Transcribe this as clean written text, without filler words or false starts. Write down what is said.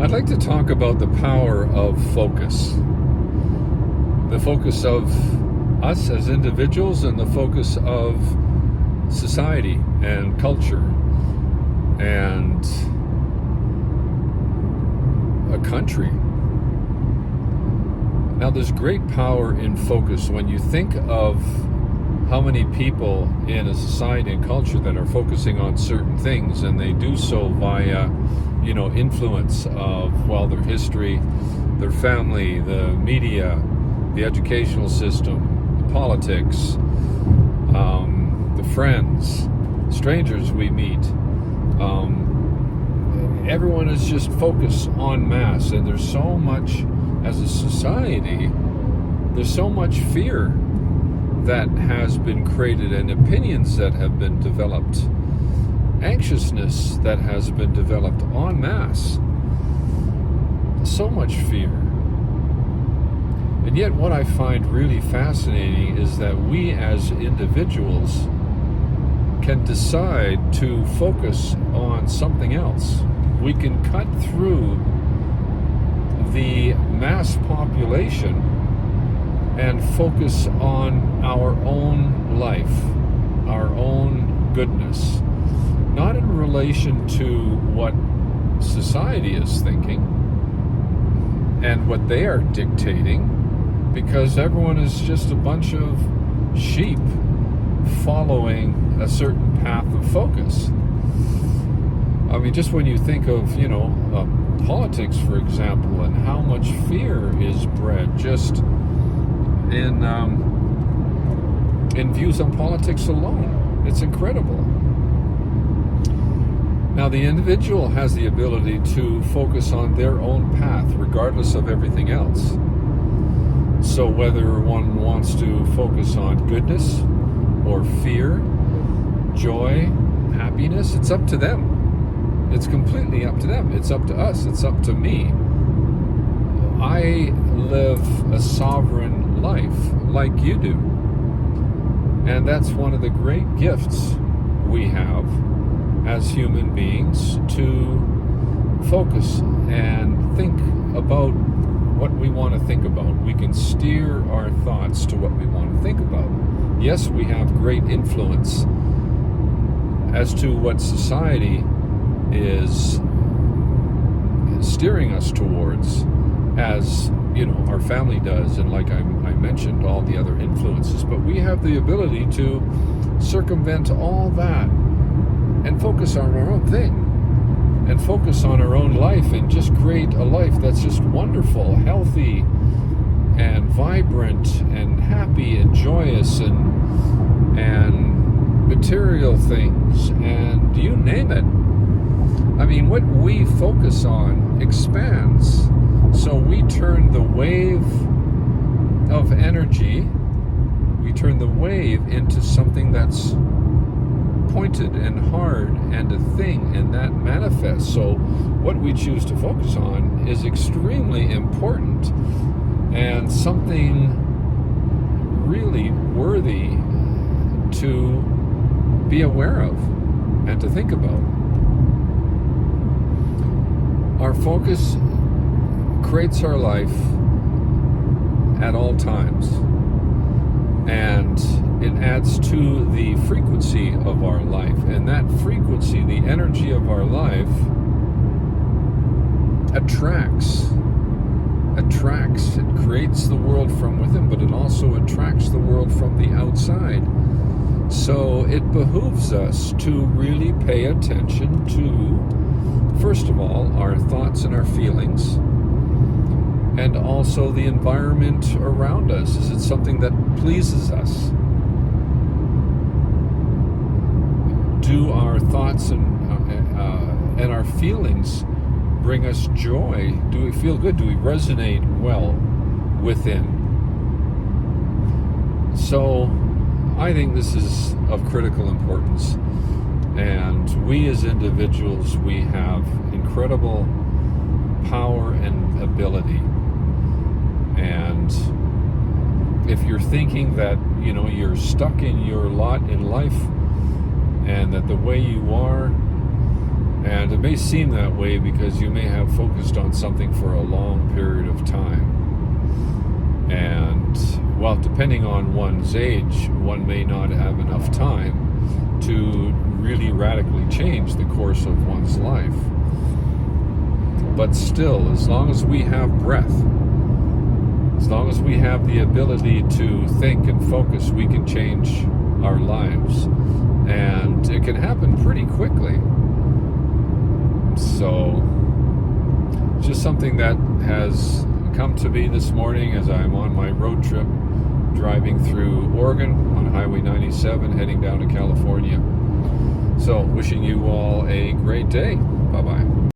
I'd like to talk about the power of focus. The focus of us as individuals and the focus of society and culture and a country. Now, there's great power in focus. When you think of how many people in a society and culture that are focusing on certain things, and they do so via, influence of, their history, their family, the media, the educational system, the politics, the friends, strangers we meet. Everyone is just focused en masse, and there's so much, as a society, there's so much fear that has been created and opinions that have been developed, anxiousness that has been developed en masse, so much fear. And yet what I find really fascinating is that we as individuals can decide to focus on something else. We can cut through the mass population and focus on our own life, our own goodness, not in relation to what society is thinking and what they are dictating, because everyone is just a bunch of sheep following a certain path of focus. I mean, just when you think of, politics, for example, and how much fear is bred just in views on politics alone. It's incredible. Now, the individual has the ability to focus on their own path, regardless of everything else. So whether one wants to focus on goodness or fear, joy, happiness, it's up to them. It's completely up to them. It's up to us. It's up to me. I live a sovereign life like you do. And that's one of the great gifts we have as human beings, to focus and think about what we want to think about. We can steer our thoughts to what we want to think about. Yes, we have great influence as to what society is steering us towards, as our family does, and like I mentioned, all the other influences. But we have the ability to circumvent all that and focus on our own thing, and focus on our own life, and just create a life that's just wonderful, healthy, and vibrant, and happy, and joyous, and material things, and you name it. I mean, what we focus on expands. So we turn the wave of energy, we turn the wave into something that's pointed and hard and a thing, and that manifests. So what we choose to focus on is extremely important and something really worthy to be aware of and to think about. Our focus creates our life at all times, and it adds to the frequency of our life, and that frequency, the energy of our life, attracts. It creates the world from within, but it also attracts the world from the outside. So it behooves us to really pay attention to, first of all, our thoughts and our feelings, and also the environment around us. Is it something that pleases us? Do our thoughts and our feelings bring us joy? Do we feel good? Do we resonate well within? So I think this is of critical importance, and we as individuals, we have incredible power and ability. And if you're thinking that you're stuck in your lot in life, and that the way you are And it may seem that way because you may have focused on something for a long period of time. And, well, depending on one's age, one may not have enough time to really radically change the course of one's life. But still, as long as we have breath, as long as we have the ability to think and focus, we can change our lives. And it can happen pretty quickly. So, just something that has come to me this morning as I'm on my road trip driving through Oregon on Highway 97 heading down to California. So, wishing you all a great day. Bye-bye.